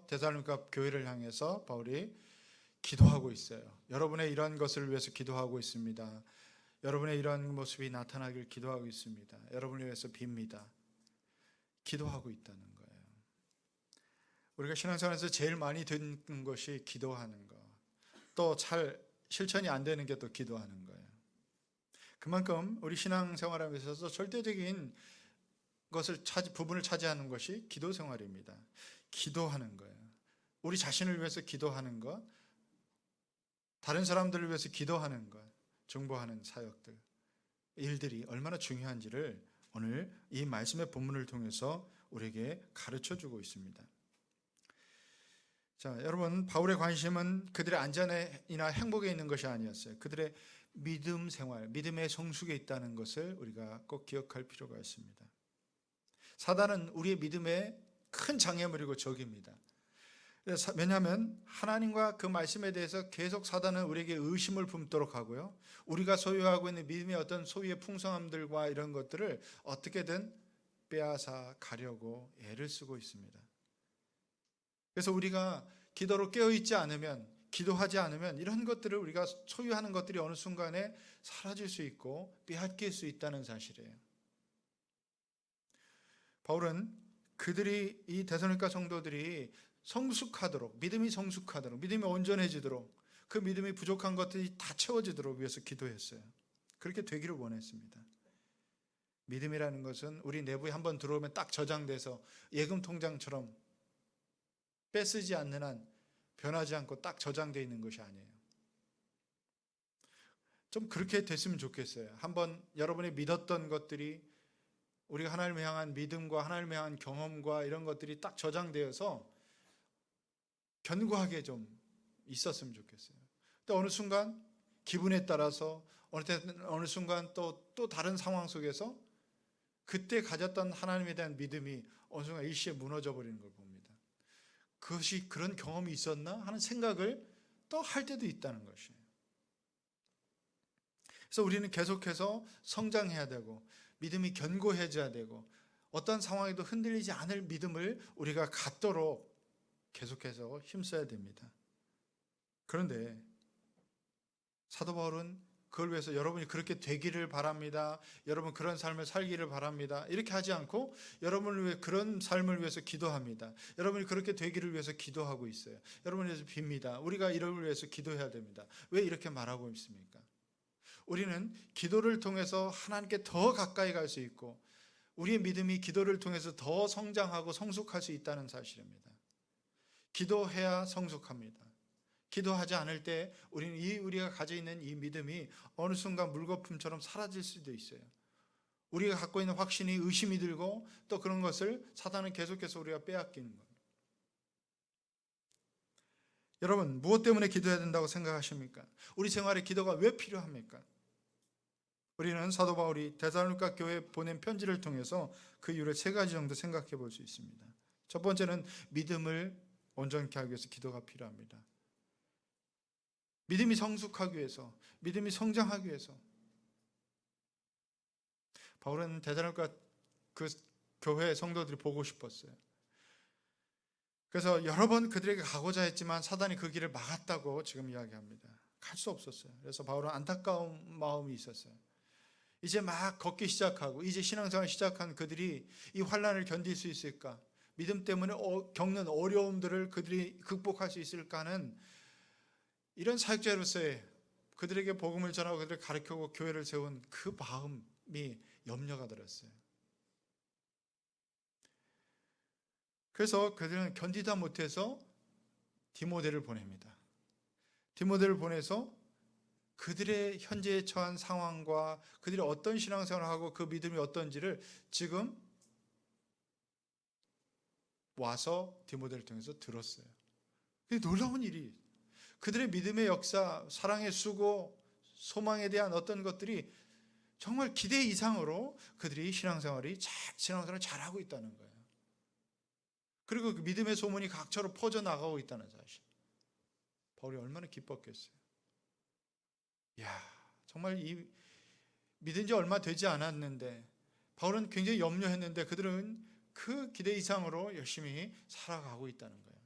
데살로니가 교회를 향해서 바울이 기도하고 있어요. 여러분의 이런 것을 위해서 기도하고 있습니다. 여러분의 이런 모습이 나타나길 기도하고 있습니다. 여러분을 위해서 빕니다. 기도하고 있다는 거예요. 우리가 신앙생활에서 제일 많이 듣는 것이 기도하는 것, 또 잘 실천이 안 되는 게 또 기도하는 거예요. 그만큼 우리 신앙생활에 있어서 절대적인 부분을 차지하는 것이 기도 생활입니다. 기도하는 거예요. 우리 자신을 위해서 기도하는 것, 다른 사람들을 위해서 기도하는 것, 중보하는 사역들, 일들이 얼마나 중요한지를 오늘 이 말씀의 본문을 통해서 우리에게 가르쳐주고 있습니다. 자, 여러분, 바울의 관심은 그들의 안전이나 행복에 있는 것이 아니었어요. 그들의 믿음 생활, 믿음의 성숙에 있다는 것을 우리가 꼭 기억할 필요가 있습니다. 사단은 우리의 믿음의 큰 장애물이고 적입니다. 왜냐하면 하나님과 그 말씀에 대해서 계속 사단은 우리에게 의심을 품도록 하고요, 우리가 소유하고 있는 믿음의 어떤 소유의 풍성함들과 이런 것들을 어떻게든 빼앗아 가려고 애를 쓰고 있습니다. 그래서 우리가 기도로 깨어있지 않으면, 기도하지 않으면 이런 것들을 우리가 소유하는 것들이 어느 순간에 사라질 수 있고 빼앗길 수 있다는 사실이에요. 바울은 그들이, 이 데살로니가 성도들이 성숙하도록, 믿음이 성숙하도록, 믿음이 온전해지도록, 그 믿음이 부족한 것들이 다 채워지도록 위해서 기도했어요. 그렇게 되기를 원했습니다. 믿음이라는 것은 우리 내부에 한번 들어오면 딱 저장돼서 예금 통장처럼 빼쓰지 않는 한 변하지 않고 딱 저장되어 있는 것이 아니에요. 좀 그렇게 됐으면 좋겠어요. 한번 여러분이 믿었던 것들이, 우리가 하나님을 향한 믿음과 하나님을 향한 경험과 이런 것들이 딱 저장되어서 견고하게 좀 있었으면 좋겠어요. 또 어느 순간 기분에 따라서 어느 순간 또 다른 상황 속에서 그때 가졌던 하나님에 대한 믿음이 어느 순간 일시에 무너져 버리는 걸 봅니다. 그것이 그런 경험이 있었나 하는 생각을 또 할 때도 있다는 것이에요. 그래서 우리는 계속해서 성장해야 되고 믿음이 견고해져야 되고 어떤 상황에도 흔들리지 않을 믿음을 우리가 갖도록 계속해서 힘써야 됩니다. 그런데 사도 바울은 그걸 위해서 여러분이 그렇게 되기를 바랍니다, 여러분 그런 삶을 살기를 바랍니다, 이렇게 하지 않고 여러분을 위해, 그런 삶을 위해서 기도합니다. 여러분이 그렇게 되기를 위해서 기도하고 있어요. 여러분을 위해서 빕니다. 우리가 이를 위해서 기도해야 됩니다. 왜 이렇게 말하고 있습니까? 우리는 기도를 통해서 하나님께 더 가까이 갈 수 있고 우리의 믿음이 기도를 통해서 더 성장하고 성숙할 수 있다는 사실입니다. 기도해야 성숙합니다. 기도하지 않을 때 우리는 우리가 가지고 있는 이 믿음이 어느 순간 물거품처럼 사라질 수도 있어요. 우리가 갖고 있는 확신이 의심이 들고 또 그런 것을 사단은 계속해서 우리가 빼앗기는 거예요. 여러분, 무엇 때문에 기도해야 된다고 생각하십니까? 우리 생활에 기도가 왜 필요합니까? 우리는 사도 바울이 데살로니가 교회에 보낸 편지를 통해서 그 이유를 세 가지 정도 생각해 볼 수 있습니다. 첫 번째는 믿음을 온전케 하기 위해서 기도가 필요합니다. 믿음이 성숙하기 위해서, 믿음이 성장하기 위해서. 바울은 데살로니가 그 교회 성도들이 보고 싶었어요. 그래서 여러 번 그들에게 가고자 했지만 사단이 그 길을 막았다고 지금 이야기합니다. 갈 수 없었어요. 그래서 바울은 안타까운 마음이 있었어요. 이제 막 걷기 시작하고 이제 신앙생활을 시작한 그들이 이 환난을 견딜 수 있을까? 믿음 때문에 겪는 어려움들을 그들이 극복할 수 있을까 하는 이런 사역자로서의 그들에게 복음을 전하고 그들을 가르치고 교회를 세운 그 마음이 염려가 들었어요. 그래서 그들은 견디다 못해서 디모데를 보냅니다. 디모데를 보내서 그들의 현재에 처한 상황과 그들이 어떤 신앙생활을 하고 그 믿음이 어떤지를 지금 와서 디모데를 통해서 들었어요. 놀라운 일이, 그들의 믿음의 역사, 사랑의 수고, 소망에 대한 어떤 것들이 정말 기대 이상으로 그들이 신앙생활을 잘하고 있다는 거예요. 그리고 그 믿음의 소문이 각처로 퍼져나가고 있다는 사실. 바울이 얼마나 기뻤겠어요. 정말 이 믿은 지 얼마 되지 않았는데 바울은 굉장히 염려했는데 그들은 그 기대 이상으로 열심히 살아가고 있다는 거예요.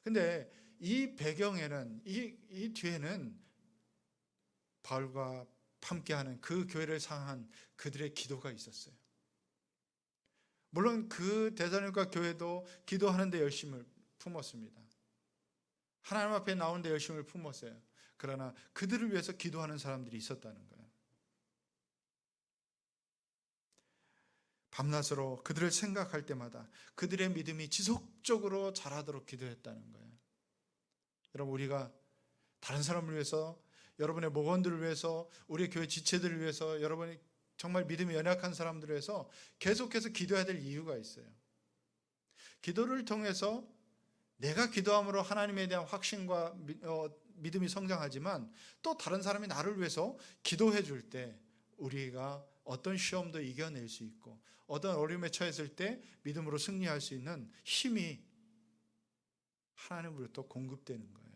근데 이 배경에는 이 뒤에는 바울과 함께하는 그 교회를 상한 그들의 기도가 있었어요. 물론 그 데살로니가 교회도 기도하는 데 열심을 품었습니다. 하나님 앞에 나오는 데 열심을 품었어요. 그러나 그들을 위해서 기도하는 사람들이 있었다는 거예요. 밤낮으로 그들을 생각할 때마다 그들의 믿음이 지속적으로 자라도록 기도했다는 거예요. 여러분, 우리가 다른 사람을 위해서, 여러분의 목원들을 위해서, 우리 교회 지체들을 위해서, 여러분이 정말 믿음이 연약한 사람들을 위해서 계속해서 기도해야 될 이유가 있어요. 기도를 통해서 내가 기도함으로 하나님에 대한 확신과 믿음이 성장하지만, 또 다른 사람이 나를 위해서 기도해 줄 때 우리가 어떤 시험도 이겨낼 수 있고 어떤 어려움에 처했을 때 믿음으로 승리할 수 있는 힘이 하나님으로부터 공급되는 거예요.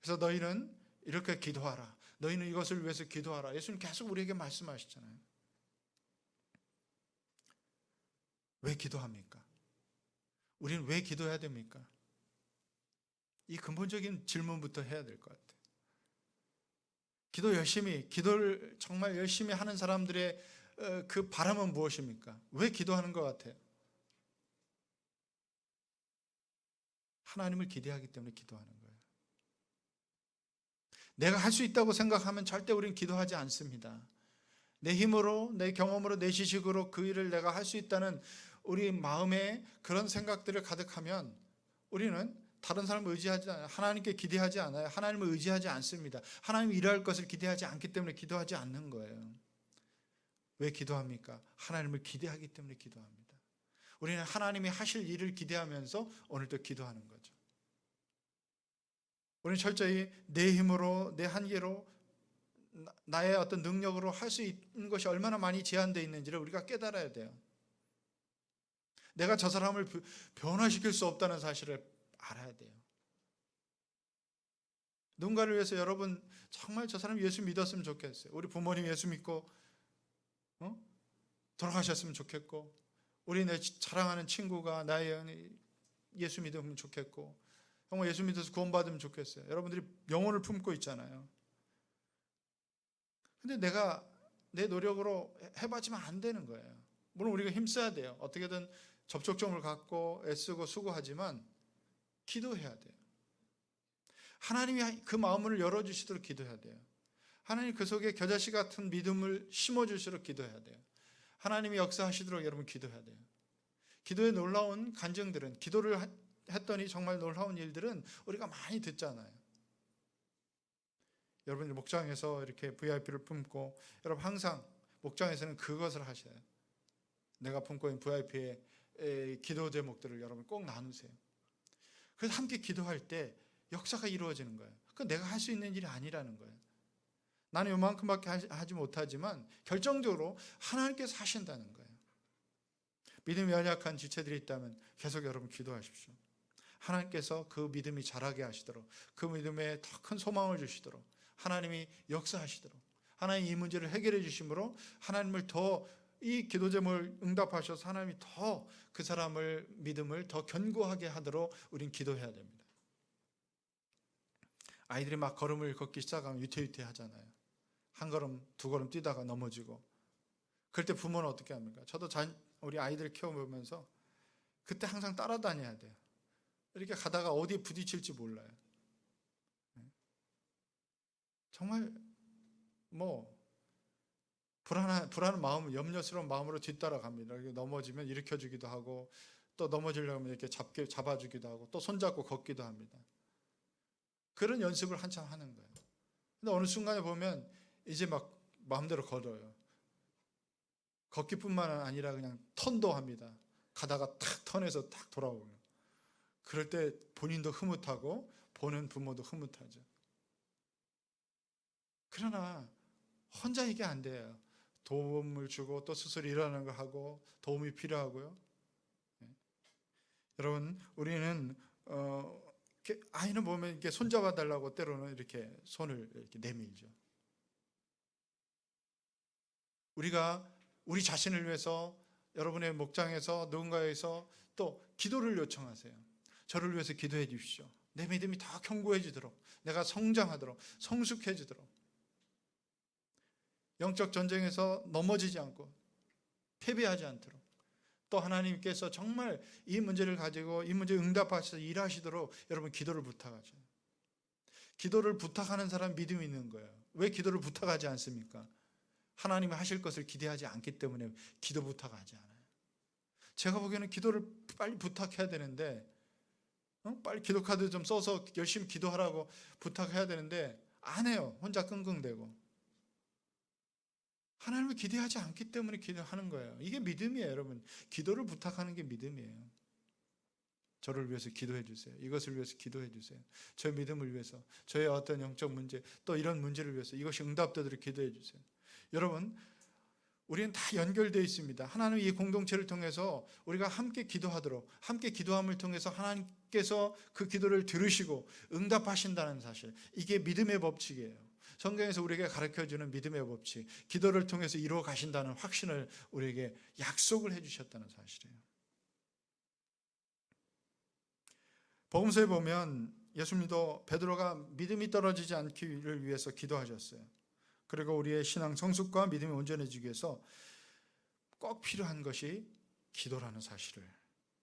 그래서 너희는 이렇게 기도하라, 너희는 이것을 위해서 기도하라. 예수님 계속 우리에게 말씀하시잖아요. 왜 기도합니까? 우리는 왜 기도해야 됩니까? 이 근본적인 질문부터 해야 될 것 같아요. 기도를 정말 열심히 하는 사람들의 그 바람은 무엇입니까? 왜 기도하는 것 같아요? 하나님을 기대하기 때문에 기도하는 거예요. 내가 할 수 있다고 생각하면 절대 우리는 기도하지 않습니다. 내 힘으로, 내 경험으로, 내 지식으로 그 일을 내가 할 수 있다는 우리 마음에 그런 생각들을 가득하면 우리는 다른 사람을 의지하지 않아요. 하나님께 기대하지 않아요. 하나님을 의지하지 않습니다. 하나님이 일할 것을 기대하지 않기 때문에 기도하지 않는 거예요. 왜 기도합니까? 하나님을 기대하기 때문에 기도합니다. 우리는 하나님이 하실 일을 기대하면서 오늘도 기도하는 거죠. 우리는 철저히 내 힘으로, 내 한계로, 나의 어떤 능력으로 할 수 있는 것이 얼마나 많이 제한되어 있는지를 우리가 깨달아야 돼요. 내가 저 사람을 변화시킬 수 없다는 사실을 알아야 돼요. 누군가를 위해서 여러분 정말 저 사람 예수 믿었으면 좋겠어요. 우리 부모님 예수 믿고 돌아가셨으면 좋겠고, 우리 내 사랑하는 친구가 나의 예수 믿으면 좋겠고, 정말 예수 믿어서 구원받으면 좋겠어요. 여러분들이 영혼을 품고 있잖아요. 근데 내가 내 노력으로 해봤지만 안 되는 거예요. 물론 우리가 힘써야 돼요. 어떻게든 접촉점을 갖고 애쓰고 수고하지만 기도해야 돼요. 하나님이 그 마음을 열어주시도록 기도해야 돼요. 하나님 그 속에 겨자씨 같은 믿음을 심어주시도록 기도해야 돼요. 하나님이 역사하시도록 여러분 기도해야 돼요. 기도의 놀라운 간증들은, 기도를 했더니 정말 놀라운 일들은 우리가 많이 듣잖아요. 여러분이 목장에서 이렇게 VIP를 품고, 여러분 항상 목장에서는 그것을 하셔요. 내가 품고 있는 VIP의 기도 제목들을 여러분 꼭 나누세요. 그래서 함께 기도할 때 역사가 이루어지는 거예요. 그건 내가 할 수 있는 일이 아니라는 거예요. 나는 요만큼밖에 하지 못하지만 결정적으로 하나님께서 하신다는 거예요. 믿음이 연약한 지체들이 있다면 계속 여러분 기도하십시오. 하나님께서 그 믿음이 자라게 하시도록, 그 믿음에 더 큰 소망을 주시도록, 하나님이 역사하시도록, 하나님 이 문제를 해결해 주심으로 하나님을 더, 이 기도 제목을 응답하셔서 하나님이 더 그 사람을 믿음을 더 견고하게 하도록 우린 기도해야 됩니다. 아이들이 막 걸음을 걷기 시작하면 위태위태 하잖아요. 한 걸음 두 걸음 뛰다가 넘어지고, 그럴 때 부모는 어떻게 합니까? 저도 우리 아이들 키워보면서 그때 항상 따라다녀야 돼요. 이렇게 가다가 어디에 부딪힐지 몰라요. 정말 불안한 마음, 염려스러운 마음으로 뒤따라갑니다. 넘어지면 일으켜주기도 하고, 또 넘어지려면 이렇게 잡아주기도 하고, 또 손잡고 걷기도 합니다. 그런 연습을 한참 하는 거예요. 근데 어느 순간에 보면 이제 막 마음대로 걸어요. 걷기뿐만 아니라 그냥 턴도 합니다. 가다가 탁 턴해서 탁 돌아오고요. 그럴 때 본인도 흐뭇하고 보는 부모도 흐뭇하죠. 그러나 혼자 이게 안 돼요. 도움을 주고 또 스스로 일어나는 거 하고 도움이 필요하고요. 여러분, 우리는 아이는 보면 이렇게 손잡아 달라고 때로는 이렇게 손을 이렇게 내밀죠. 우리가 우리 자신을 위해서 여러분의 목장에서 누군가에서 또 기도를 요청하세요. 저를 위해서 기도해 주십시오. 내 믿음이 더 견고해지도록, 내가 성장하도록, 성숙해지도록, 영적 전쟁에서 넘어지지 않고 패배하지 않도록, 또 하나님께서 정말 이 문제를 가지고 이 문제에 응답하셔서 일하시도록 여러분 기도를 부탁하죠. 기도를 부탁하는 사람 믿음이 있는 거예요. 왜 기도를 부탁하지 않습니까? 하나님이 하실 것을 기대하지 않기 때문에 기도 부탁하지 않아요. 제가 보기에는 기도를 빨리 부탁해야 되는데, 빨리 기도 카드 좀 써서 열심히 기도하라고 부탁해야 되는데 안 해요. 혼자 끙끙대고. 하나님을 기대하지 않기 때문에 기도하는 거예요. 이게 믿음이에요, 여러분. 기도를 부탁하는 게 믿음이에요. 저를 위해서 기도해 주세요. 이것을 위해서 기도해 주세요. 저의 믿음을 위해서, 저의 어떤 영적 문제, 또 이런 문제를 위해서 이것이 응답되도록 기도해 주세요. 여러분, 우리는 다 연결되어 있습니다. 하나님 이 공동체를 통해서 우리가 함께 기도하도록, 함께 기도함을 통해서 하나님께서 그 기도를 들으시고 응답하신다는 사실, 이게 믿음의 법칙이에요. 성경에서 우리에게 가르쳐주는 믿음의 법칙, 기도를 통해서 이루어 가신다는 확신을 우리에게 약속을 해주셨다는 사실이에요. 복음서에 보면 예수님도 베드로가 믿음이 떨어지지 않기를 위해서 기도하셨어요. 그리고 우리의 신앙 성숙과 믿음이 온전해지기 위해서 꼭 필요한 것이 기도라는 사실을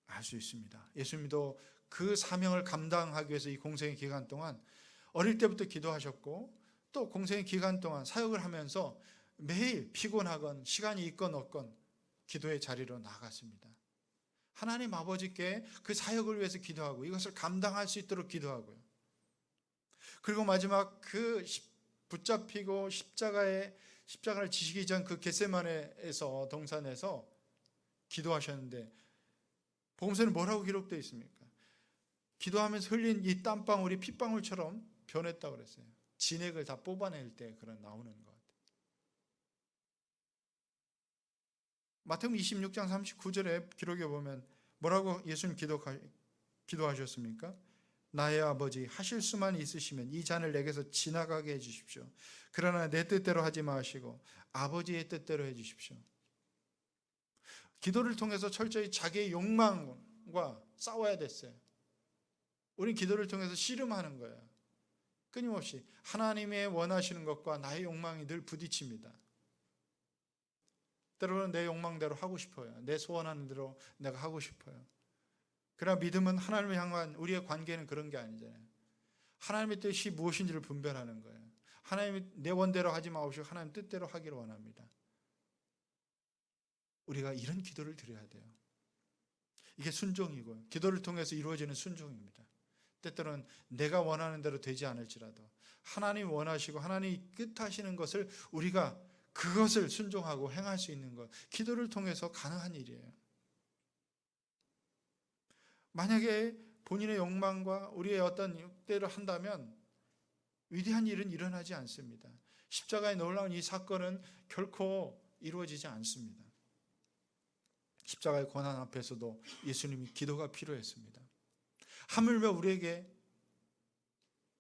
알 수 있습니다. 예수님도 그 사명을 감당하기 위해서 이 공생의 기간 동안 어릴 때부터 기도하셨고, 또 공생의 기간 동안 사역을 하면서 매일 피곤하건 시간이 있건 없건 기도의 자리로 나갔습니다. 하나님 아버지께 그 사역을 위해서 기도하고 이것을 감당할 수 있도록 기도하고요. 그리고 마지막 그 붙잡히고 십자가를 지시기 전 그 겟세마네에서 동산에서 기도하셨는데 복음서는 뭐라고 기록되어 있습니까? 기도하면서 흘린 이 땀방울이 핏방울처럼 변했다고 그랬어요. 진액을 다 뽑아낼 때 그런 나오는 것 같아요. 마태복음 26장 39절에 기록해 보면 뭐라고 예수님 기도하셨습니까? 나의 아버지, 하실 수만 있으시면 이 잔을 내게서 지나가게 해주십시오. 그러나 내 뜻대로 하지 마시고 아버지의 뜻대로 해주십시오. 기도를 통해서 철저히 자기의 욕망과 싸워야 됐어요. 우린 기도를 통해서 씨름하는 거예요. 끊임없이 하나님의 원하시는 것과 나의 욕망이 늘 부딪힙니다. 때로는 내 욕망대로 하고 싶어요. 내 소원하는 대로 내가 하고 싶어요. 그러나 믿음은 하나님을 향한 우리의 관계는 그런 게 아니잖아요. 하나님의 뜻이 무엇인지를 분별하는 거예요. 하나님이 내 원대로 하지 마시고 하나님 뜻대로 하기를 원합니다. 우리가 이런 기도를 드려야 돼요. 이게 순종이고 기도를 통해서 이루어지는 순종입니다. 때때로는 내가 원하는 대로 되지 않을지라도 하나님이 원하시고 하나님이 뜻하시는 것을 우리가 그것을 순종하고 행할 수 있는 것, 기도를 통해서 가능한 일이에요. 만약에 본인의 욕망과 우리의 어떤 욕대로 한다면 위대한 일은 일어나지 않습니다. 십자가에 놀라운 이 사건은 결코 이루어지지 않습니다. 십자가의 고난 앞에서도 예수님이 기도가 필요했습니다. 하물며 우리에게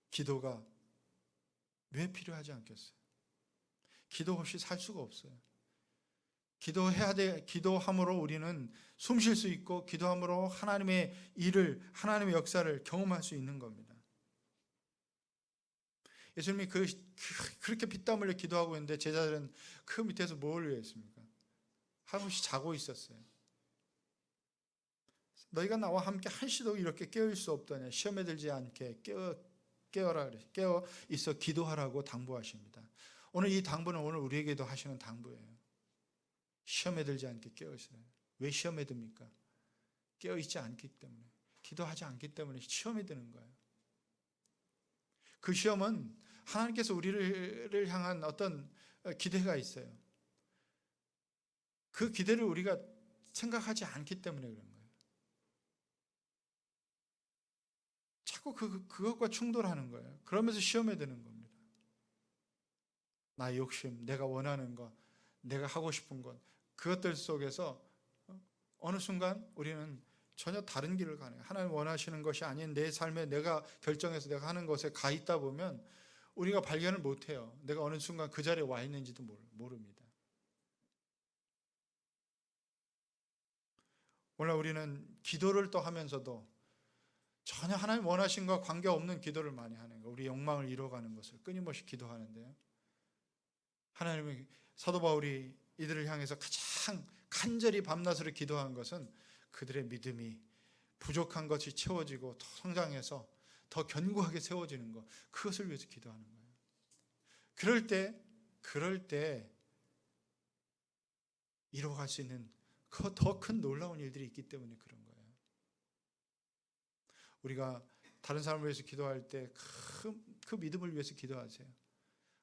기도가 왜 필요하지 않겠어요? 기도 없이 살 수가 없어요. 기도해야 돼. 기도함으로 우리는 숨 쉴 수 있고 기도함으로 하나님의 일을, 하나님의 역사를 경험할 수 있는 겁니다. 예수님이 그렇게 피땀 흘려 기도하고 있는데 제자들은 그 밑에서 뭘 위했습니까? 한없이 자고 있었어요. 너희가 나와 함께 한시도 이렇게 깨어있을 수 없더냐. 시험에 들지 않게 깨어라 그래. 깨어 있어 기도하라고 당부하십니다. 오늘 이 당부는 오늘 우리에게도 하시는 당부예요. 시험에 들지 않게 깨어 있어요. 왜 시험에 듭니까? 깨어 있지 않기 때문에, 기도하지 않기 때문에 시험에 드는 거예요. 그 시험은 하나님께서 우리를 향한 어떤 기대가 있어요. 그 기대를 우리가 생각하지 않기 때문에 그런 거예요. 자꾸 그것과 충돌하는 거예요. 그러면서 시험에 드는 겁니다. 나의 욕심, 내가 원하는 것, 내가 하고 싶은 것, 그것들 속에서 어느 순간 우리는 전혀 다른 길을 가네요. 하나님 원하시는 것이 아닌 내 삶에 내가 결정해서 내가 하는 것에 가 있다 보면 우리가 발견을 못해요. 내가 어느 순간 그 자리에 와 있는지도 모릅니다. 오늘 우리는 기도를 또 하면서도 전혀 하나님 원하신 것과 관계없는 기도를 많이 하는 거예요. 우리 욕망을 이루어가는 것을 끊임없이 기도하는데요. 하나님의 사도 바울이 이들을 향해서 가장 간절히 밤낮으로 기도한 것은 그들의 믿음이 부족한 것이 채워지고 더 성장해서 더 견고하게 세워지는 것, 그것을 위해서 기도하는 거예요. 그럴 때 이루어갈 수 있는 더 큰 놀라운 일들이 있기 때문에 그런 거예요. 우리가 다른 사람을 위해서 기도할 때 그 믿음을 위해서 기도하세요.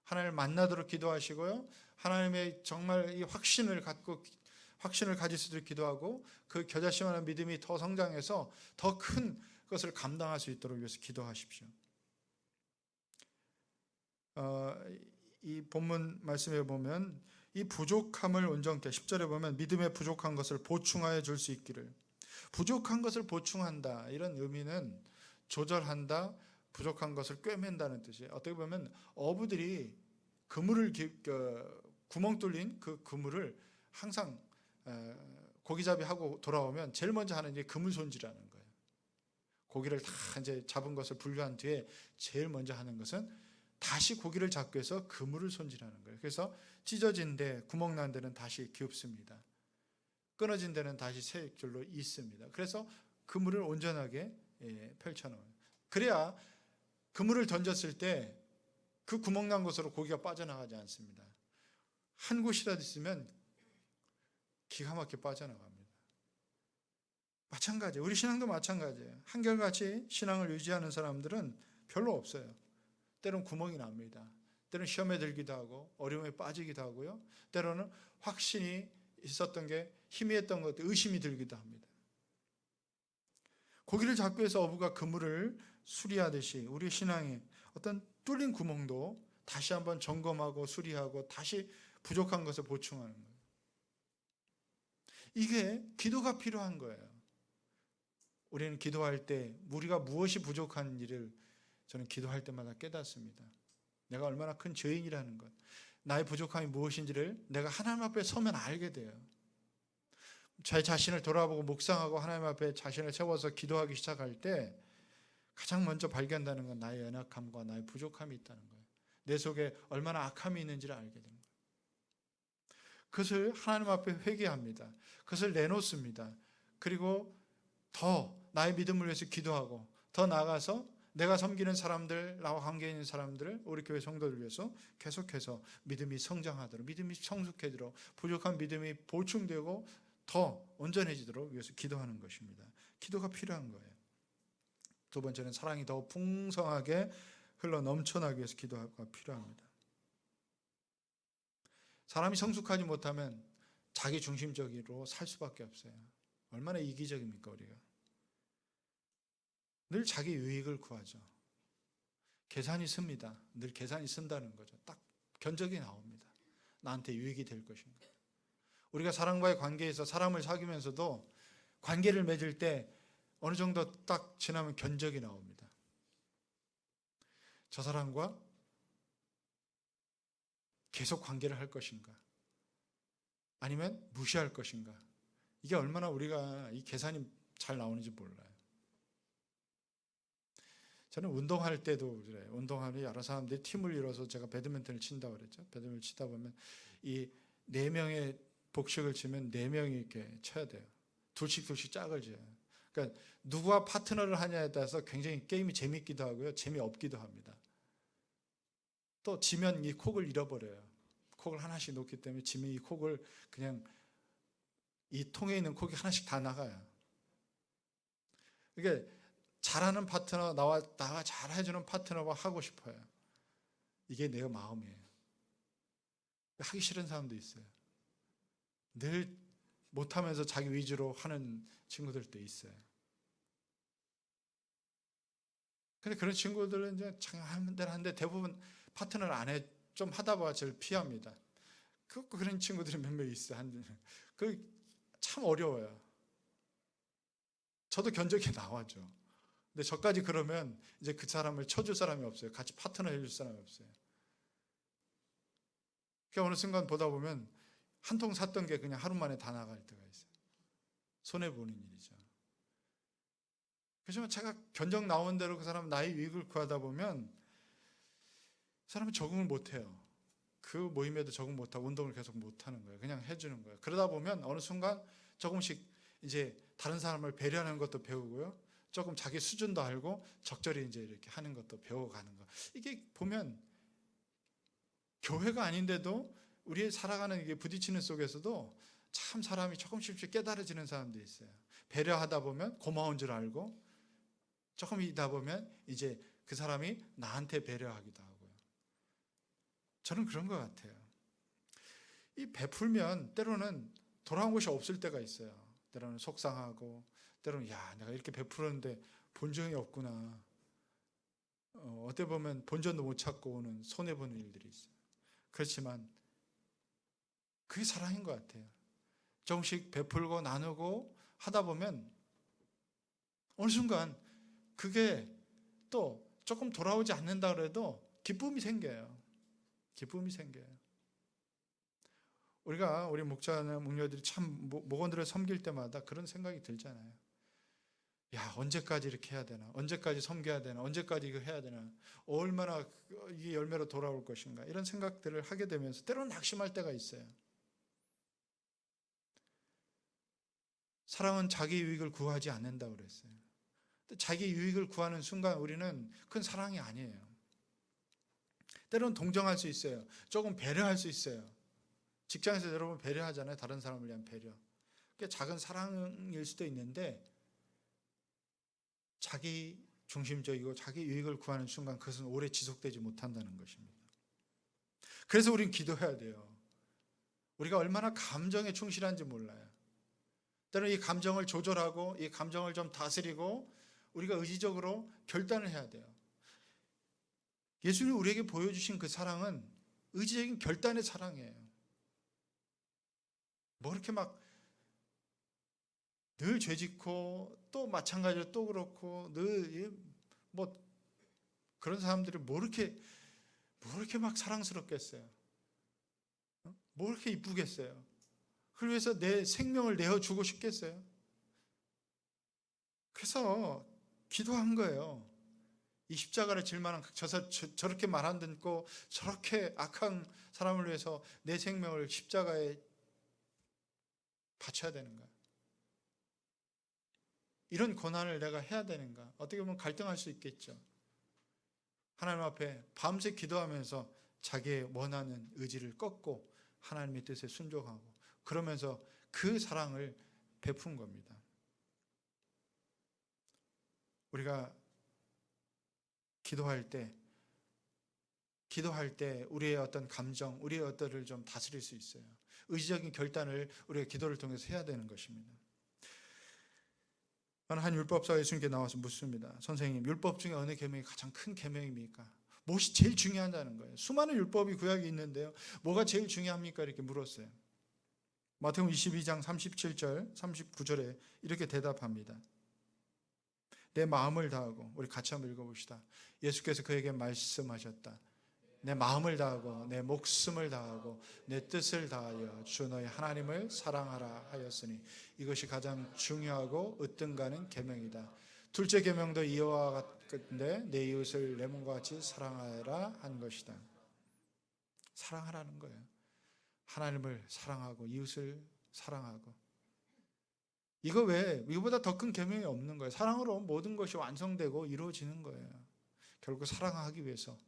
하나님을 만나도록 기도하시고요. 하나님의 정말 이 확신을 가질 수 있도록 기도하고 그 겨자씨만한 믿음이 더 성장해서 더 큰 것을 감당할 수 있도록 위해서 기도하십시오. 이 본문 말씀에 보면 이 부족함을 온전케 10절에 보면 믿음의 부족한 것을 보충하여 줄 수 있기를. 부족한 것을 보충한다, 이런 의미는 조절한다, 부족한 것을 꿰맨다는 뜻이에요. 어떻게 보면 어부들이 그물을 구멍 뚫린 그 그물을 항상 고기잡이 하고 돌아오면 제일 먼저 하는 일이 그물 손질하는 거예요. 고기를 다 이제 잡은 것을 분류한 뒤에 제일 먼저 하는 것은 다시 고기를 잡기 위해서 그물을 손질하는 거예요. 그래서 찢어진 데, 구멍 난 데는 다시 깁습니다. 끊어진 데는 다시 새 줄로 잇습니다. 그래서 그물을 온전하게 펼쳐놓아요. 그래야 그물을 던졌을 때 그 구멍 난 곳으로 고기가 빠져나가지 않습니다. 한 곳이라도 있으면 기가 막히게 빠져나갑니다. 마찬가지예요. 우리 신앙도 마찬가지예요. 한결같이 신앙을 유지하는 사람들은 별로 없어요. 때로는 구멍이 납니다. 때로는 시험에 들기도 하고 어려움에 빠지기도 하고요. 때로는 확신이 있었던 게 희미했던 것, 의심이 들기도 합니다. 고기를 잡기 위해서 어부가 그물을 수리하듯이 우리 신앙이 어떤 뚫린 구멍도 다시 한번 점검하고 수리하고 다시 부족한 것을 보충하는 거예요. 이게 기도가 필요한 거예요. 우리는 기도할 때 우리가 무엇이 부족한 일을 저는 기도할 때마다 깨닫습니다. 내가 얼마나 큰 죄인이라는 것, 나의 부족함이 무엇인지를 내가 하나님 앞에 서면 알게 돼요. 제 자신을 돌아보고 묵상하고 하나님 앞에 자신을 세워서 기도하기 시작할 때 가장 먼저 발견되는 건 나의 연약함과 나의 부족함이 있다는 거예요. 내 속에 얼마나 악함이 있는지를 알게 되는 거예요. 그것을 하나님 앞에 회개합니다. 그것을 내놓습니다. 그리고 더 나의 믿음을 위해서 기도하고 더 나아가서 내가 섬기는 사람들, 나와 관계 있는 사람들, 우리 교회 성도들 위해서 계속해서 믿음이 성장하도록, 믿음이 성숙해지도록, 부족한 믿음이 보충되고 더 온전해지도록 위해서 기도하는 것입니다. 기도가 필요한 거예요. 두 번째는 사랑이 더 풍성하게 흘러 넘쳐나기 위해서 기도가 필요합니다. 사람이 성숙하지 못하면 자기 중심적으로 살 수밖에 없어요. 얼마나 이기적입니까, 우리가? 늘 자기 유익을 구하죠. 계산이 씁니다. 늘 계산이 쓴다는 거죠. 딱 견적이 나옵니다. 나한테 유익이 될 것인가. 우리가 사람과의 관계에서 사람을 사귀면서도 관계를 맺을 때 어느 정도 딱 지나면 견적이 나옵니다. 저 사람과 계속 관계를 할 것인가? 아니면 무시할 것인가? 이게 얼마나 우리가 이 계산이 잘 나오는지 몰라요. 저는 운동할 때도 그래요. 운동하는 여러 사람들이 팀을 이뤄서 제가 배드민턴을 친다고 그랬죠. 배드민턴을 치다 보면 이 4명의 복식을 치면 4명이 이렇게 쳐야 돼요. 둘씩 짝을 지어요. 그러니까 누구와 파트너를 하냐에 따라서 굉장히 게임이 재밌기도 하고요. 재미없기도 합니다. 또 지면 이 콕을 잃어버려요. 콕을 하나씩 놓기 때문에 지면 이 콕을 그냥 이 통에 있는 콕이 하나씩 다 나가요. 이게 잘하는 파트너, 나와 잘해주는 파트너와 하고 싶어요. 이게 내 마음이에요. 하기 싫은 사람도 있어요. 늘 못하면서 자기 위주로 하는 친구들도 있어요. 근데 그런 친구들은 이제 참 하는 대로 하는데 대부분 파트너를 안 해, 좀 하다 보면 저를 피합니다. 그런 친구들이 몇 명 있어요. 참 어려워요. 저도 견적이 나와죠. 근데 저까지 그러면 이제 그 사람을 쳐줄 사람이 없어요. 같이 파트너 해줄 사람이 없어요. 그러니까 어느 순간 보다 보면 한 통 샀던 게 그냥 하루 만에 다 나갈 때가 있어요. 손해보는 일이죠. 그렇지만 제가 견적 나온 대로 그 사람 나의 유익을 구하다 보면 그 사람이 적응을 못해요. 그 모임에도 적응 못하고 운동을 계속 못하는 거예요. 그냥 해주는 거예요. 그러다 보면 어느 순간 조금씩 이제 다른 사람을 배려하는 것도 배우고요. 조금 자기 수준도 알고 적절히 이제 이렇게 하는 것도 배워가는 거. 이게 보면 교회가 아닌데도 우리의 살아가는 이게 부딪히는 속에서도 참 사람이 조금씩 깨달아지는 사람들이 있어요. 배려하다 보면 고마운 줄 알고 조금 있다 보면 이제 그 사람이 나한테 배려하기도 하고요. 저는 그런 것 같아요. 이 베풀면 때로는 돌아온 것이 없을 때가 있어요. 때로는 속상하고 때로는 야 내가 이렇게 베풀었는데 본전이 없구나. 어떻게 보면 본전도 못 찾고 오는 손해보는 일들이 있어요. 그렇지만 그게 사랑인 것 같아요. 조금씩 베풀고 나누고 하다 보면 어느 순간 그게 또 조금 돌아오지 않는다 그래도 기쁨이 생겨요. 기쁨이 생겨요. 우리 목자나 목녀들이 참 목원들을 섬길 때마다 그런 생각이 들잖아요. 야, 언제까지 이렇게 해야 되나? 언제까지 섬겨야 되나? 언제까지 이거 해야 되나? 얼마나 이게 열매로 돌아올 것인가? 이런 생각들을 하게 되면서 때로는 낙심할 때가 있어요. 사랑은 자기 유익을 구하지 않는다고 그랬어요. 자기 유익을 구하는 순간 우리는 그건 사랑이 아니에요. 때로는 동정할 수 있어요. 조금 배려할 수 있어요. 직장에서 여러분 배려하잖아요. 다른 사람을 위한 배려. 그게 작은 사랑일 수도 있는데 자기 중심적이고 자기 유익을 구하는 순간 그것은 오래 지속되지 못한다는 것입니다. 그래서 우리는 기도해야 돼요. 우리가 얼마나 감정에 충실한지 몰라요. 때로는 이 감정을 조절하고 이 감정을 좀 다스리고 우리가 의지적으로 결단을 해야 돼요. 예수님이 우리에게 보여주신 그 사랑은 의지적인 결단의 사랑이에요. 뭐 이렇게 막 늘 죄짓고 또 마찬가지로 또 그렇고 늘 뭐 그런 사람들이 뭐 이렇게 막 사랑스럽겠어요. 뭐 이렇게 이쁘겠어요. 그걸 위해서 내 생명을 내어주고 싶겠어요. 그래서 기도한 거예요. 이 십자가를 질 만한 저렇게 말 안 듣고 저렇게 악한 사람을 위해서 내 생명을 십자가에 바쳐야 되는가? 이런 고난을 내가 해야 되는가? 어떻게 보면 갈등할 수 있겠죠. 하나님 앞에 밤새 기도하면서 자기의 원하는 의지를 꺾고 하나님의 뜻에 순종하고 그러면서 그 사랑을 베푼 겁니다. 우리가 기도할 때 우리의 어떤 감정, 우리의 어떤을 좀 다스릴 수 있어요. 의지적인 결단을 우리가 기도를 통해서 해야 되는 것입니다. 한 율법사가 예수님께 나와서 묻습니다. 선생님, 율법 중에 어느 계명이 가장 큰 계명입니까? 무엇이 제일 중요하다는 거예요. 수많은 율법이 구약에 있는데요. 뭐가 제일 중요합니까? 이렇게 물었어요. 마태복음 22장 37절, 39절에 이렇게 대답합니다. 내 마음을 다하고, 우리 같이 한번 읽어봅시다. 예수께서 그에게 말씀하셨다. 내 마음을 다하고 내 목숨을 다하고 내 뜻을 다하여 주 너희 하나님을 사랑하라 하였으니 이것이 가장 중요하고 으뜸가는 계명이다. 둘째 계명도 이와 같은데 내 이웃을 내 몸과 같이 사랑하라 한 것이다. 사랑하라는 거예요. 하나님을 사랑하고 이웃을 사랑하고. 이거보다 더 큰 계명이 없는 거예요. 사랑으로 모든 것이 완성되고 이루어지는 거예요. 결국 사랑하기 위해서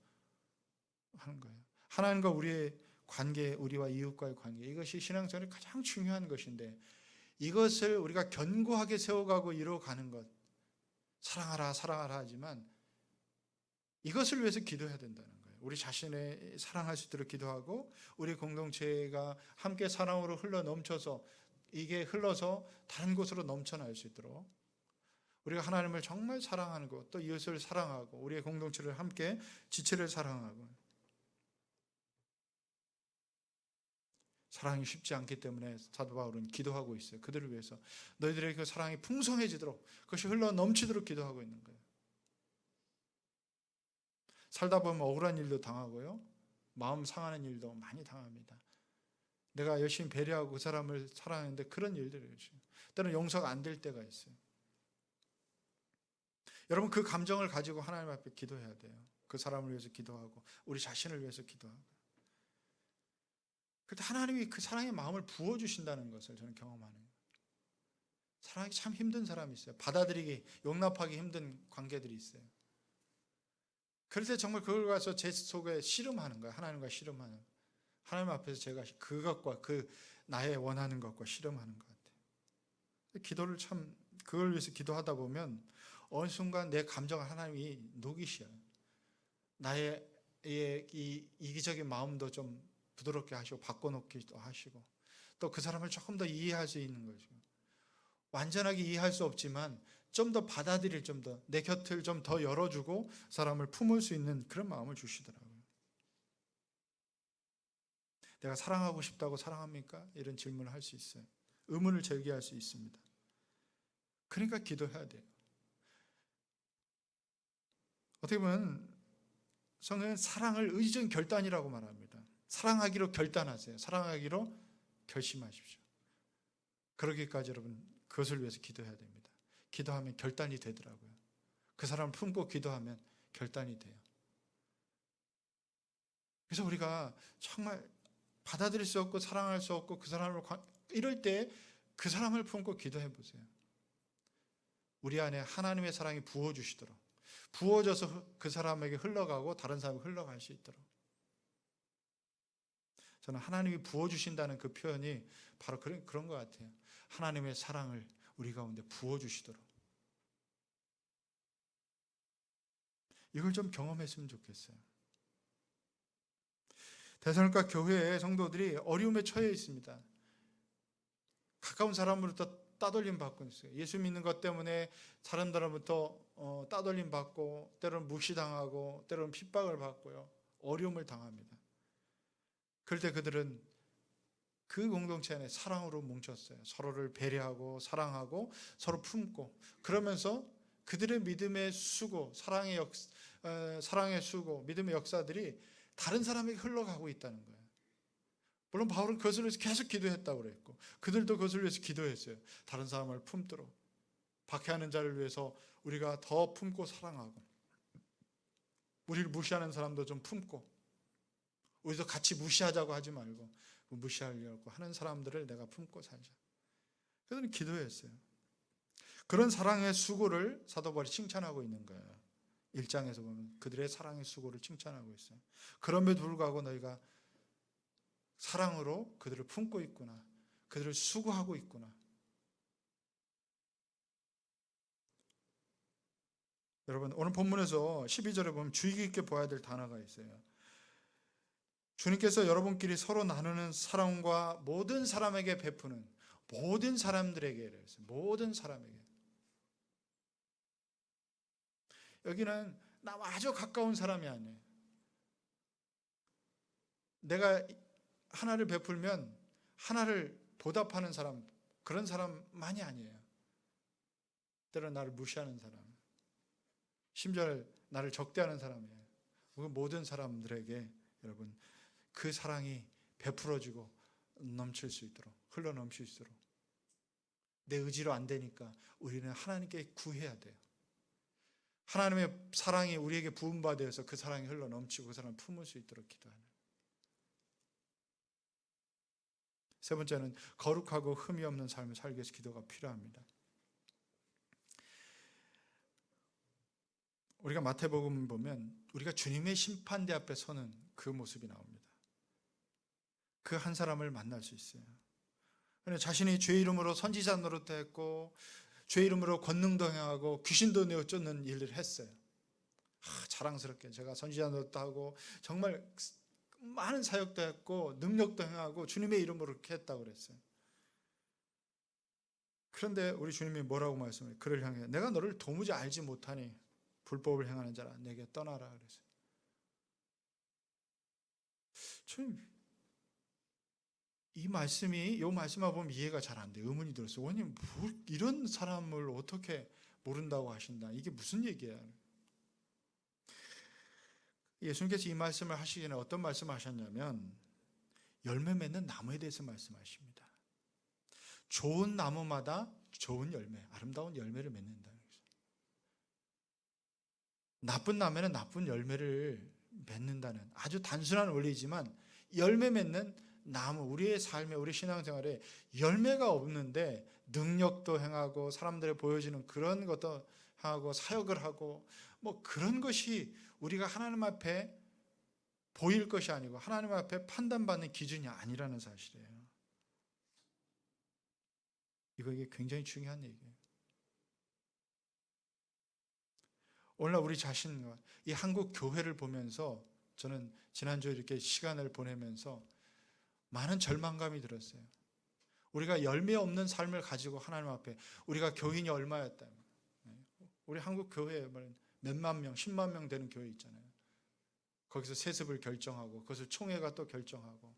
하는 거예요. 하나님과 우리의 관계, 우리와 이웃과의 관계, 이것이 신앙생활의 가장 중요한 것인데 이것을 우리가 견고하게 세워가고 이루어가는 것, 사랑하라 하지만 이것을 위해서 기도해야 된다는 거예요. 우리 자신의 사랑할 수 있도록 기도하고 우리 공동체가 함께 사랑으로 흘러 넘쳐서 이게 흘러서 다른 곳으로 넘쳐날 수 있도록 우리가 하나님을 정말 사랑하는 것, 또 이웃을 사랑하고 우리의 공동체를 함께 지체를 사랑하고 사랑이 쉽지 않기 때문에 사도 바울은 기도하고 있어요. 그들을 위해서 너희들의 그 사랑이 풍성해지도록 그것이 흘러 넘치도록 기도하고 있는 거예요. 살다 보면 억울한 일도 당하고요. 마음 상하는 일도 많이 당합니다. 내가 열심히 배려하고 그 사람을 사랑하는데 그런 일들이 때로는 용서가 안 될 때가 있어요. 여러분 그 감정을 가지고 하나님 앞에 기도해야 돼요. 그 사람을 위해서 기도하고 우리 자신을 위해서 기도하고. 그때 하나님이 그 사랑의 마음을 부어주신다는 것을 저는 경험하는 거예요. 사랑하기 참 힘든 사람이 있어요. 받아들이기, 용납하기 힘든 관계들이 있어요. 그럴 때 정말 그걸 가서 제 속에 씨름하는 거예요. 하나님과 씨름하는. 하나님 앞에서 제가 그것과 그 나의 원하는 것과 씨름하는 것 같아요. 기도를 참 그걸 위해서 기도하다 보면 어느 순간 내 감정을 하나님이 녹이셔요. 나의 이 이기적인 마음도 좀 부드럽게 하시고 바꿔놓기도 하시고 또 그 사람을 조금 더 이해할 수 있는 거죠. 완전하게 이해할 수 없지만 좀 더 받아들일, 좀 더 내 곁을 좀 더 열어주고 사람을 품을 수 있는 그런 마음을 주시더라고요. 내가 사랑하고 싶다고 사랑합니까? 이런 질문을 할 수 있어요. 의문을 제기할 수 있습니다. 그러니까 기도해야 돼요. 어떻게 보면 성경은 사랑을 의지적인 결단이라고 말합니다. 사랑하기로 결단하세요. 사랑하기로 결심하십시오. 그러기까지 여러분 그것을 위해서 기도해야 됩니다. 기도하면 결단이 되더라고요. 그 사람을 품고 기도하면 결단이 돼요. 그래서 우리가 정말 받아들일 수 없고 사랑할 수 없고 그 사람을 이럴 때 그 사람을 품고 기도해 보세요. 우리 안에 하나님의 사랑이 부어주시도록, 부어져서 그 사람에게 흘러가고 다른 사람에게 흘러갈 수 있도록. 저는 하나님이 부어주신다는 그 표현이 바로 그런 것 같아요. 하나님의 사랑을 우리 가운데 부어주시도록. 이걸 좀 경험했으면 좋겠어요. 데살로니가 교회의 성도들이 어려움에 처해 있습니다. 가까운 사람으로부터 따돌림 받고 있어요. 예수 믿는 것 때문에 사람들로부터 따돌림 받고 때로는 무시당하고 때로는 핍박을 받고요. 어려움을 당합니다. 그럴 때 그들은 그 공동체 안에 사랑으로 뭉쳤어요. 서로를 배려하고 사랑하고 서로 품고 그러면서 그들의 믿음의 수고, 사랑의 수고, 믿음의 역사들이 다른 사람에게 흘러가고 있다는 거예요. 물론 바울은 그것을 위해서 계속 기도했다고 그랬고 그들도 그것을 위해서 기도했어요. 다른 사람을 품도록. 박해하는 자를 위해서 우리가 더 품고 사랑하고 우리를 무시하는 사람도 좀 품고 우리도 같이 무시하자고 하지 말고 무시하려고 하는 사람들을 내가 품고 살자. 그래서 기도했어요. 그런 사랑의 수고를 사도 바울이 칭찬하고 있는 거예요. 1장에서 보면 그들의 사랑의 수고를 칭찬하고 있어요. 그럼에도 불구하고 너희가 사랑으로 그들을 품고 있구나. 그들을 수고하고 있구나. 여러분 오늘 본문에서 12절에 보면 주의 깊게 보아야 될 단어가 있어요. 주님께서 여러분끼리 서로 나누는 사랑과 모든 사람에게 베푸는 모든 사람들에게 모든 사람에게 여기는 나와 아주 가까운 사람이 아니에요. 내가 하나를 베풀면 하나를 보답하는 사람 그런 사람만이 아니에요. 때로는 나를 무시하는 사람 심지어 나를 적대하는 사람이에요. 모든 사람들에게 여러분 그 사랑이 베풀어지고 넘칠 수 있도록 흘러 넘칠 수 있도록 내 의지로 안 되니까 우리는 하나님께 구해야 돼요. 하나님의 사랑이 우리에게 부음받아서 그 사랑이 흘러 넘치고 그 사람을 품을 수 있도록 기도하는. 세 번째는 거룩하고 흠이 없는 삶을 살기 위해서 기도가 필요합니다. 우리가 마태복음 보면 우리가 주님의 심판대 앞에 서는 그 모습이 나옵니다. 그 한 사람을 만날 수 있어요. 자신이 죄 이름으로 선지자 노릇했고 죄 이름으로 권능도 행하고 귀신도 내어 쫓는 일을 했어요. 자랑스럽게 제가 선지자 노릇도 하고 정말 많은 사역도 했고 능력도 행하고 주님의 이름으로 이렇게 했다고 그랬어요. 그런데 우리 주님이 뭐라고 말씀해요? 그를 향해 내가 너를 도무지 알지 못하니 불법을 행하는 자라 내게 떠나라 그랬어요. 이 말씀을 보면 이해가 잘 안 돼요. 의문이 들었어요. 원님, 이런 사람을 어떻게 모른다고 하신다? 이게 무슨 얘기야? 예수님께서 이 말씀을 하시기 전에 어떤 말씀을 하셨냐면 열매 맺는 나무에 대해서 말씀하십니다. 좋은 나무마다 좋은 열매, 아름다운 열매를 맺는다. 나쁜 나무는 나쁜 열매를 맺는다는 아주 단순한 원리지만 열매 맺는 나무, 우리의 삶에, 우리 신앙생활에 열매가 없는데 능력도 행하고 사람들에 보여지는 그런 것도 하고 사역을 하고 뭐 그런 것이 우리가 하나님 앞에 보일 것이 아니고 하나님 앞에 판단받는 기준이 아니라는 사실이에요. 이게 굉장히 중요한 얘기예요. 오늘날 우리 자신과 이 한국 교회를 보면서 저는 지난주에 이렇게 시간을 보내면서 많은 절망감이 들었어요. 우리가 열매 없는 삶을 가지고 하나님 앞에 우리가 교인이 얼마였다면 우리 한국 교회에 몇만 명, 10만 명 되는 교회 있잖아요. 거기서 세습을 결정하고 그것을 총회가 또 결정하고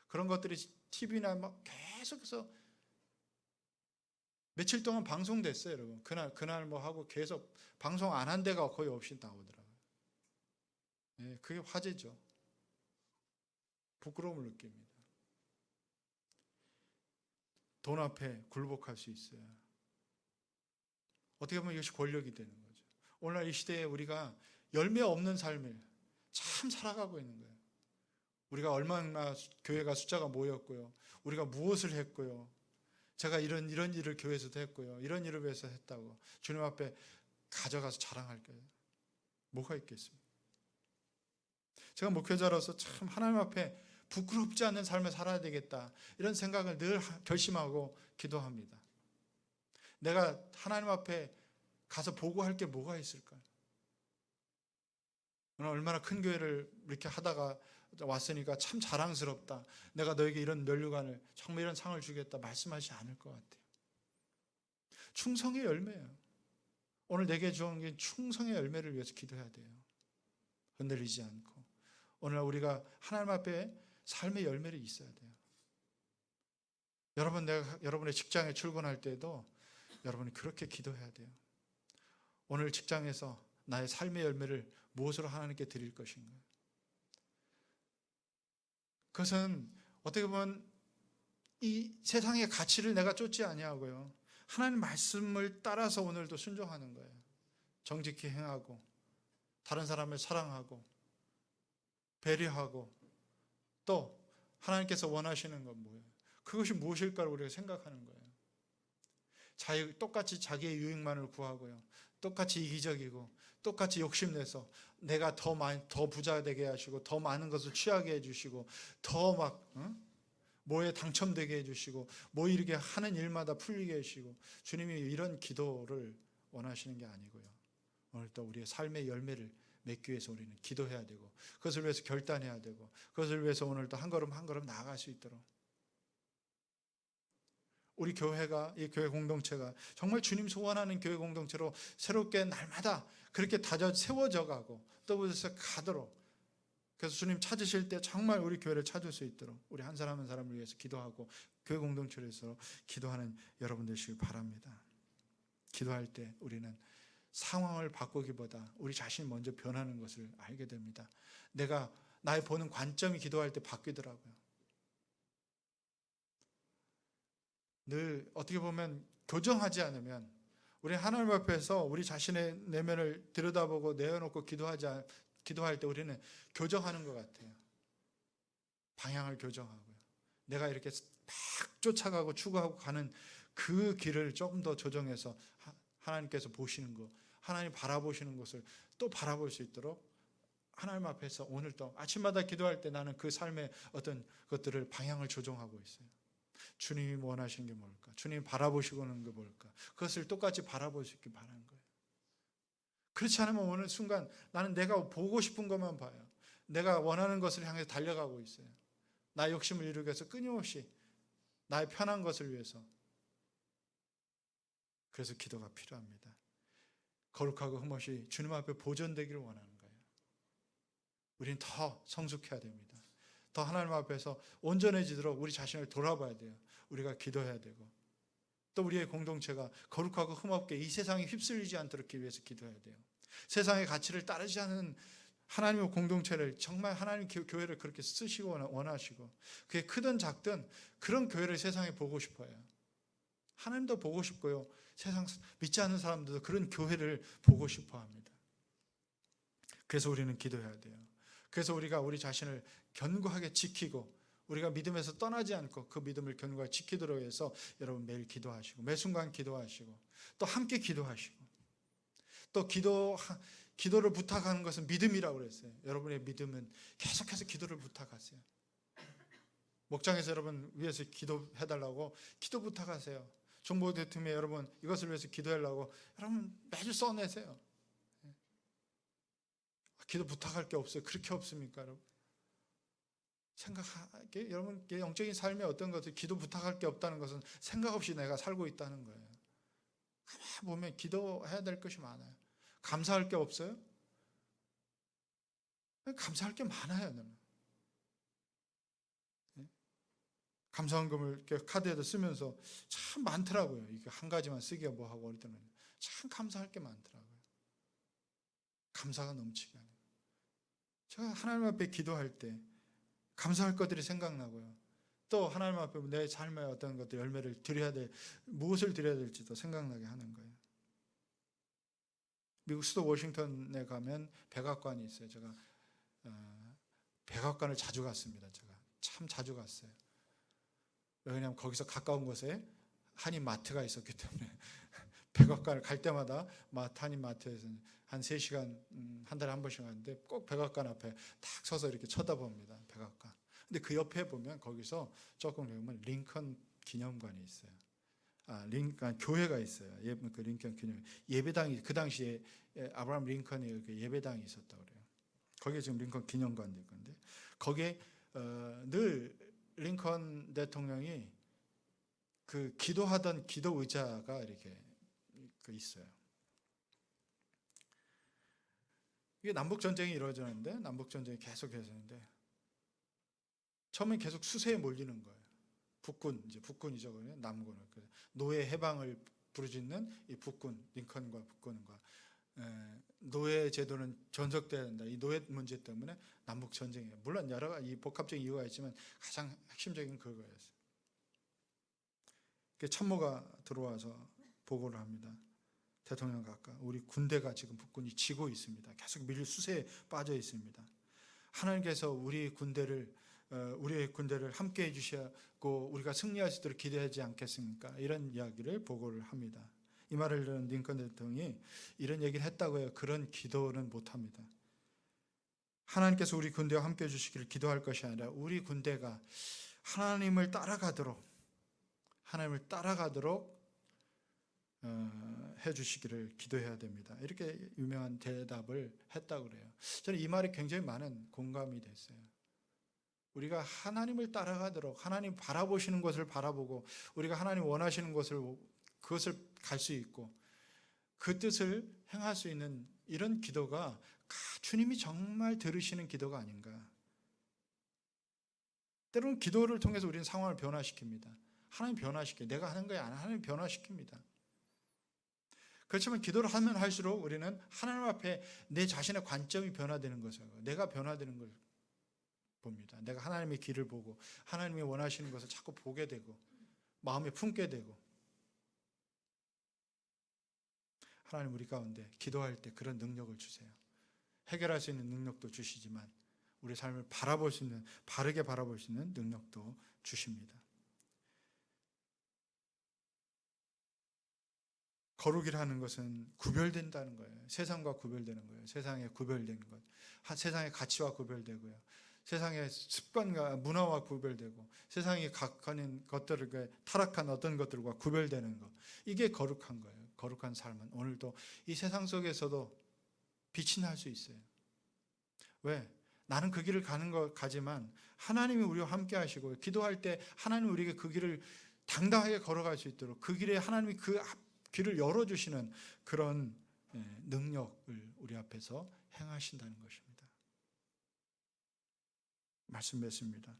그런 것들이 TV나 막 계속해서 며칠 동안 방송됐어요, 여러분. 그날 뭐 하고 계속 방송 안 한 데가 거의 없이 나오더라고요. 네, 그게 화제죠. 부끄러움을 느낍니다. 돈 앞에 굴복할 수 있어요. 어떻게 보면 이것이 권력이 되는 거죠. 오늘날 이 시대에 우리가 열매 없는 삶을 참 살아가고 있는 거예요. 우리가 얼마나 교회가 숫자가 모였고요. 우리가 무엇을 했고요. 제가 이런 일을 교회에서도 했고요. 이런 일을 위해서 했다고 주님 앞에 가져가서 자랑할 거예요. 뭐가 있겠습니까? 제가 목회자로서 참 하나님 앞에 부끄럽지 않는 삶을 살아야 되겠다 이런 생각을 늘 결심하고 기도합니다. 내가 하나님 앞에 가서 보고할 게 뭐가 있을까요? 얼마나 큰 교회를 이렇게 하다가 왔으니까 참 자랑스럽다. 내가 너에게 이런 면류관을 정말 이런 상을 주겠다 말씀하지 않을 것 같아요. 충성의 열매예요. 오늘 내게 주은 게 충성의 열매를 위해서 기도해야 돼요. 흔들리지 않고. 오늘 우리가 하나님 앞에 삶의 열매를 있어야 돼요. 내가 여러분의 직장에 출근할 때도 여러분이 그렇게 기도해야 돼요. 오늘 직장에서 나의 삶의 열매를 무엇으로 하나님께 드릴 것인가? 그것은 어떻게 보면 이 세상의 가치를 내가 쫓지 아니하고요. 하나님 말씀을 따라서 오늘도 순종하는 거예요. 정직히 행하고 다른 사람을 사랑하고 배려하고 또 하나님께서 원하시는 건 뭐예요? 그것이 무엇일까를 우리가 생각하는 거예요. 똑같이 자기의 유익만을 구하고요. 똑같이 이기적이고 똑같이 욕심내서 내가 더 부자 되게 하시고 더 많은 것을 취하게 해주시고 더 뭐에 당첨되게 해주시고 뭐 이렇게 하는 일마다 풀리게 해주시고 주님이 이런 기도를 원하시는 게 아니고요. 오늘 또 우리의 삶의 열매를 맺기 위해서 우리는 기도해야 되고 그것을 위해서 결단해야 되고 그것을 위해서 오늘도 한 걸음 한 걸음 나아갈 수 있도록 우리 교회가 이 교회 공동체가 정말 주님 소원하는 교회 공동체로 새롭게 날마다 그렇게 세워져 가고 또 그래서 가도록 그래서 주님 찾으실 때 정말 우리 교회를 찾을 수 있도록 우리 한 사람 한 사람을 위해서 기도하고 교회 공동체를 위해서 기도하는 여러분 되시길 바랍니다. 기도할 때 우리는 상황을 바꾸기보다 우리 자신이 먼저 변하는 것을 알게 됩니다. 내가 나의 보는 관점이 기도할 때 바뀌더라고요. 늘 어떻게 보면 교정하지 않으면 우리 하나님 앞에서 우리 자신의 내면을 들여다보고 내어놓고 기도할 때 우리는 교정하는 것 같아요. 방향을 교정하고요. 내가 이렇게 막 쫓아가고 추구하고 가는 그 길을 조금 더 조정해서 하나님께서 보시는 것, 하나님 바라보시는 것을 또 바라볼 수 있도록 하나님 앞에서 오늘 또 아침마다 기도할 때 나는 그 삶의 어떤 것들을 방향을 조정하고 있어요. 주님이 원하시는 게 뭘까? 주님이 바라보시고는 게 뭘까? 그것을 똑같이 바라볼 수 있길 바라는 거예요. 그렇지 않으면 어느 순간 나는 내가 보고 싶은 것만 봐요. 내가 원하는 것을 향해서 달려가고 있어요. 나의 욕심을 이루기 위해서 끊임없이 나의 편한 것을 위해서. 그래서 기도가 필요합니다. 거룩하고 흠없이 주님 앞에 보존되기를 원하는 거예요. 우리는 더 성숙해야 됩니다. 더 하나님 앞에서 온전해지도록 우리 자신을 돌아봐야 돼요. 우리가 기도해야 되고 또 우리의 공동체가 거룩하고 흠없게 이 세상에 휩쓸리지 않도록 하기 위해서 기도해야 돼요. 세상의 가치를 따르지 않은 하나님의 공동체를 정말 하나님 교회를 그렇게 쓰시고 원하시고 그게 크든 작든 그런 교회를 세상에 보고 싶어요. 하나님도 보고 싶고요. 세상 믿지 않는 사람들도 그런 교회를 보고 싶어 합니다. 그래서 우리는 기도해야 돼요. 그래서 우리가 우리 자신을 견고하게 지키고 우리가 믿음에서 떠나지 않고 그 믿음을 견고하게 지키도록 해서 여러분 매일 기도하시고 매 순간 기도하시고 또 함께 기도하시고 또 기도를 부탁하는 것은 믿음이라고 그랬어요. 여러분의 믿음은 계속해서 기도를 부탁하세요. 목장에서 여러분 위해서 기도해달라고 기도 부탁하세요. 정보 대통령에 여러분 이것을 위해서 기도하려고 여러분 매주 써내세요. 기도 부탁할 게 없어요. 그렇게 없습니까, 여러분? 생각하게 여러분 영적인 삶에 어떤 것을 기도 부탁할 게 없다는 것은 생각 없이 내가 살고 있다는 거예요. 가만히 보면 기도해야 될 것이 많아요. 감사할 게 없어요? 감사할 게 많아요, 저는. 감사원금을 이렇게 카드에다 쓰면서 참 많더라고요. 이게 한 가지만 쓰기가 뭐하고 어릴 때는 참 감사할 게 많더라고요. 감사가 넘치게 하네요. 제가 하나님 앞에 기도할 때 감사할 것들이 생각나고요. 또 하나님 앞에 내 삶의 어떤 것들 열매를 드려야 될 무엇을 드려야 될지도 생각나게 하는 거예요. 미국 수도 워싱턴에 가면 백악관이 있어요. 제가 백악관을 자주 갔습니다. 제가 참 자주 갔어요. 왜냐하면 거기서 가까운 곳에 한인 마트가 있었기 때문에 백악관을 갈 때마다 한인 마트에서 한 3시간 한 달에 한 번씩 가는데 꼭 백악관 앞에 딱 서서 이렇게 쳐다봅니다. 백악관. 근데 그 옆에 보면 거기서 조금 보면 링컨 기념관이 있어요. 링컨 교회가 있어요. 그 링컨 기념 예배당이 그 당시에 아브라함 링컨의 그 예배당이 있었다고 그래요. 거기에 지금 링컨 기념관도 있는데 거기에 늘 링컨 대통령이 그 기도하던 기도 의자가 이렇게 있어요. 이게 남북 전쟁이 이루어졌는데 남북 전쟁이 계속해서는데 처음엔 계속 수세에 몰리는 거예요. 북군이죠, 남군을 노예 해방을 부르짖는 이 북군 링컨과 북군과 노예 제도는 전속돼야 된다. 이 노예 문제 때문에 남북 전쟁이에요. 물론 여러 가지 복합적인 이유가 있지만 가장 핵심적인 그거였어요. 참모가 들어와서 보고를 합니다. 대통령 각각 우리 군대가 지금 북군이 지고 있습니다. 계속 밀릴 수세에 빠져 있습니다. 하나님께서 우리의 군대를 함께 해주시고 우리가 승리할 수 있도록 기대하지 않겠습니까? 이런 이야기를 보고를 합니다. 이 말을 들은 링컨 대통령이 이런 얘기를 했다고 해요. 그런 기도는 못합니다. 하나님께서 우리 군대와 함께 해주시기를 기도할 것이 아니라 우리 군대가 하나님을 따라가도록 해주시기를 기도해야 됩니다. 이렇게 유명한 대답을 했다고 그래요. 저는 이 말에 굉장히 많은 공감이 됐어요. 우리가 하나님을 따라가도록 하나님 바라보시는 것을 바라보고 우리가 하나님 원하시는 그것을 갈 수 있고 그 뜻을 행할 수 있는 이런 기도가 주님이 정말 들으시는 기도가 아닌가. 때로는 기도를 통해서 우리는 상황을 변화시킵니다. 하나님 변화시켜요. 내가 하는 거야 아니야. 하나님 변화시킵니다. 그렇지만 기도를 하면 할수록 우리는 하나님 앞에 내 자신의 관점이 변화되는 것이에요. 내가 변화되는 걸 봅니다. 내가 하나님의 길을 보고 하나님이 원하시는 것을 자꾸 보게 되고 마음에 품게 되고 하나님 우리 가운데 기도할 때 그런 능력을 주세요. 해결할 수 있는 능력도 주시지만 우리 삶을 바르게 바라볼 수 있는 능력도 주십니다. 거룩이라는 것은 구별된다는 거예요. 세상과 구별되는 거예요. 세상에 구별되는 것. 세상의 가치와 구별되고요. 세상의 습관과 문화와 구별되고 세상에 각하는 것들을 타락한 어떤 것들과 구별되는 것. 이게 거룩한 거예요. 거룩한 삶은 오늘도 이 세상 속에서도 빛이 날 수 있어요. 왜? 나는 그 길을 가지만 하나님이 우리와 함께 하시고 기도할 때 하나님이 우리에게 그 길을 당당하게 걸어갈 수 있도록 그 길에 하나님이 그 길을 열어주시는 그런 능력을 우리 앞에서 행하신다는 것입니다. 말씀 맺습니다.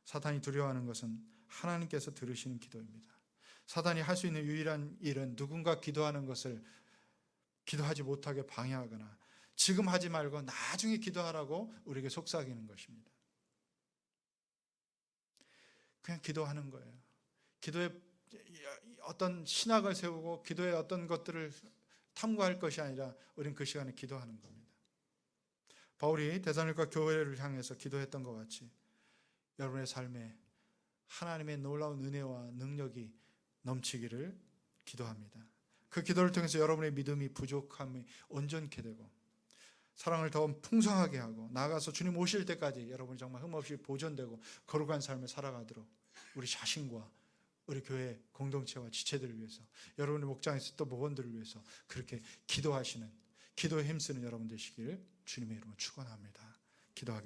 사탄이 두려워하는 것은 하나님께서 들으시는 기도입니다. 사탄이 할 수 있는 유일한 일은 누군가 기도하는 것을 기도하지 못하게 방해하거나 지금 하지 말고 나중에 기도하라고 우리에게 속삭이는 것입니다. 그냥 기도하는 거예요. 기도에 어떤 신학을 세우고 기도의 어떤 것들을 탐구할 것이 아니라 우리는 그 시간에 기도하는 겁니다. 바울이 데살로니가 교회를 향해서 기도했던 것 같이 여러분의 삶에 하나님의 놀라운 은혜와 능력이 넘치기를 기도합니다. 그 기도를 통해서 여러분의 믿음이 부족함이 온전케 되고 사랑을 더 풍성하게 하고 나아가서 주님 오실 때까지 여러분이 정말 흠없이 보존되고 거룩한 삶을 살아가도록 우리 자신과 우리 교회 공동체와 지체들을 위해서 여러분의 목장에서 또 목원들을 위해서 그렇게 기도하시는 기도에 힘쓰는 여러분 되시길 주님의 이름으로 축원합니다. 기도하겠습니다.